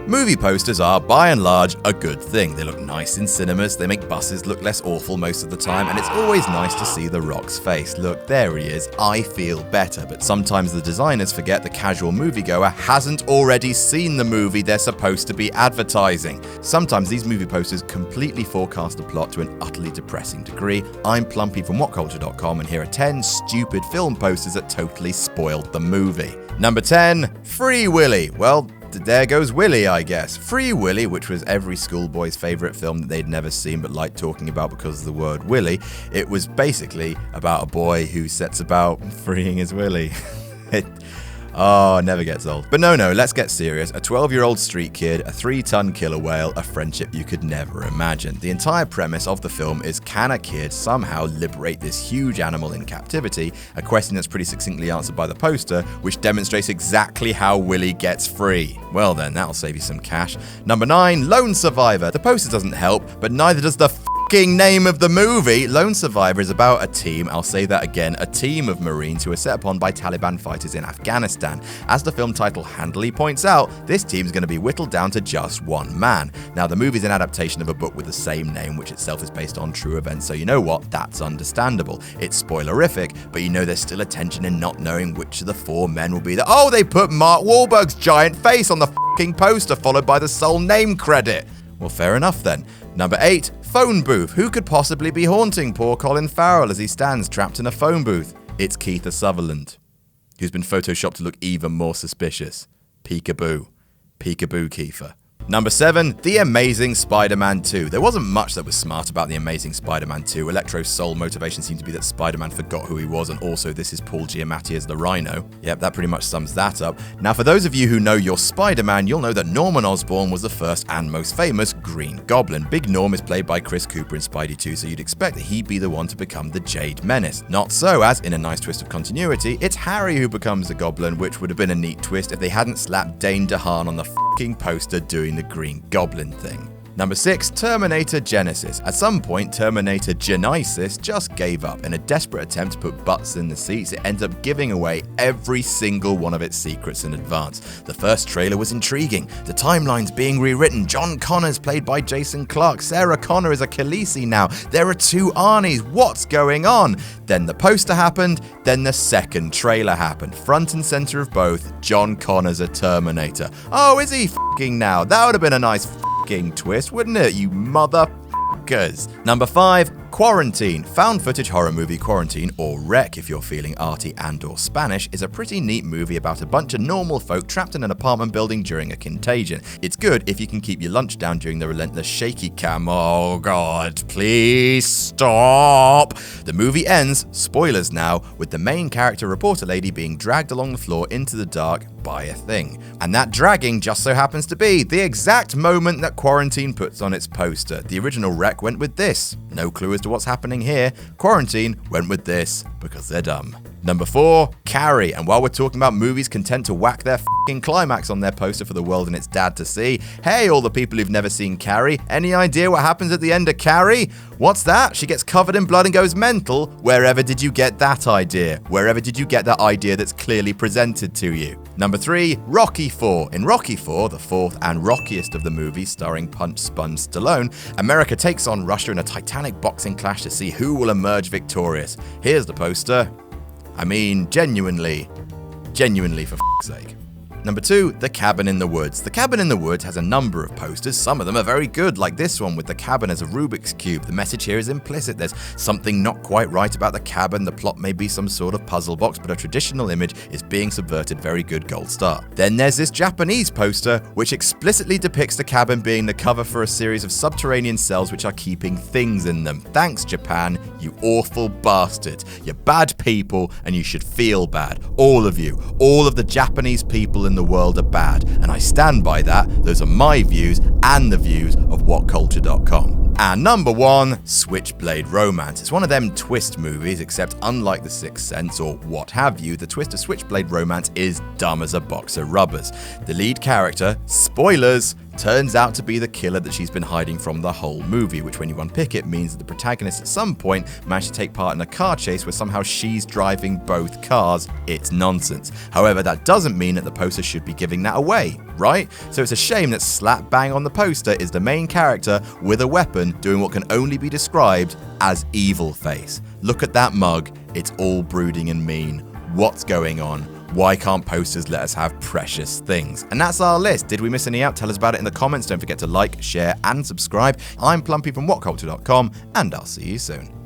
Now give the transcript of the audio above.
Movie posters are, by and large, a good thing. They look nice in cinemas, they make buses look less awful most of the time, and it's always nice to see The Rock's face. Look, there he is, I feel better. But sometimes the designers forget the casual moviegoer hasn't already seen the movie they're supposed to be advertising. Sometimes these movie posters completely forecast the plot to an utterly depressing degree. I'm Plumpy from Whatculture.com, and here are 10 stupid film posters that totally spoiled the movie. Number 10, Free Willy. Well, there goes Willy, I guess. Free Willy, which was every schoolboy's favourite film that they'd never seen but liked talking about because of the word Willy. It was basically about a boy who sets about freeing his Willy. Oh, never gets old. But no, let's get serious. A 12-year-old street kid, a 3-ton killer whale, a friendship you could never imagine. The entire premise of the film is, can a kid somehow liberate this huge animal in captivity? A question that's pretty succinctly answered by the poster, which demonstrates exactly how Willy gets free. Well then, that'll save you some cash. Number 9, Lone Survivor. The poster doesn't help, but neither does the name of the movie. Lone Survivor is about a team, I'll say that again, a team of Marines who are set upon by Taliban fighters in Afghanistan. As the film title handily points out, this team's going to be whittled down to just one man. Now, the movie's an adaptation of a book with the same name, which itself is based on true events, so you know what? That's understandable. It's spoilerific, but you know there's still a tension in not knowing which of the 4 men will be the— oh, they put Mark Wahlberg's giant face on the poster, followed by the sole name credit. Well, fair enough then. Number 8, Phone Booth. Who could possibly be haunting poor Colin Farrell as he stands trapped in a phone booth? It's Kiefer Sutherland, who's been photoshopped to look even more suspicious. Peekaboo. Peekaboo Kiefer. Number 7, The Amazing Spider-Man 2. There wasn't much that was smart about The Amazing Spider-Man 2. Electro's sole motivation seemed to be that Spider-Man forgot who he was, and also this is Paul Giamatti as the Rhino. Yep, that pretty much sums that up. Now, for those of you who know your Spider-Man, you'll know that Norman Osborn was the first and most famous Green Goblin. Big Norm is played by Chris Cooper in Spidey 2, so you'd expect that he'd be the one to become the Jade Menace. Not so, as in a nice twist of continuity, it's Harry who becomes the Goblin, which would have been a neat twist if they hadn't slapped Dane DeHaan on the poster doing the Green Goblin thing. Number 6, Terminator Genisys. At some point, Terminator Genisys just gave up. In a desperate attempt to put butts in the seats, it ends up giving away every single one of its secrets in advance. The first trailer was intriguing. The timeline's being rewritten. John Connor's played by Jason Clarke. Sarah Connor is a Khaleesi now. There are 2 Arnies. What's going on? Then the poster happened. Then the second trailer happened. Front and center of both, John Connor's a Terminator. Oh, is he f***ing now? That would have been a nice twist, wouldn't it, you motherfuckers? Number 5, Quarantine. Found footage horror movie Quarantine, or REC if you're feeling arty and or Spanish, is a pretty neat movie about a bunch of normal folk trapped in an apartment building during a contagion. It's good if you can keep your lunch down during the relentless shaky cam. Oh god, please stop. The movie ends, spoilers now, with the main character reporter lady being dragged along the floor into the dark by a thing. And that dragging just so happens to be the exact moment that Quarantine puts on its poster. The original REC went with this. No clue as to what's happening here. Quarantine went with this because they're dumb. Number 4, Carrie. And while we're talking about movies content to whack their f***ing climax on their poster for the world and its dad to see, hey, all the people who've never seen Carrie, any idea what happens at the end of Carrie? What's that? She gets covered in blood and goes mental? Wherever did you get that idea? Wherever did you get that idea that's clearly presented to you? Number 3, Rocky IV. In Rocky IV, the 4th and rockiest of the movies starring Punch Sponge Stallone, America takes on Russia in a titanic boxing clash to see who will emerge victorious. Here's the poster. I mean, genuinely for f***'s sake. Number 2, The Cabin in the Woods. The Cabin in the Woods has a number of posters. Some of them are very good, like this one with the cabin as a Rubik's Cube. The message here is implicit. There's something not quite right about the cabin. The plot may be some sort of puzzle box, but a traditional image is being subverted. Very good, gold star. Then there's this Japanese poster, which explicitly depicts the cabin being the cover for a series of subterranean cells which are keeping things in them. Thanks, Japan, you awful bastards. You're bad people, and you should feel bad. All of you. All of the Japanese people in the world are bad, and I stand by that. Those are my views and the views of Whatculture.com. And number 1, Switchblade Romance. It's one of them twist movies, except unlike The Sixth Sense or what have you, the twist of Switchblade Romance is dumb as a box of rubbers. The lead character, spoilers, turns out to be the killer that she's been hiding from the whole movie, which when you unpick it means that the protagonist at some point managed to take part in a car chase where somehow she's driving both cars. It's nonsense. However, that doesn't mean that the poster should be giving that away, right? So it's a shame that slap bang on the poster is the main character with a weapon doing what can only be described as evil face. Look at that mug, it's all brooding and mean. What's going on? Why can't posters let us have precious things? And that's our list. Did we miss any out? Tell us about it in the comments. Don't forget to like, share, and subscribe. I'm Plumpy from Whatculture.com, and I'll see you soon.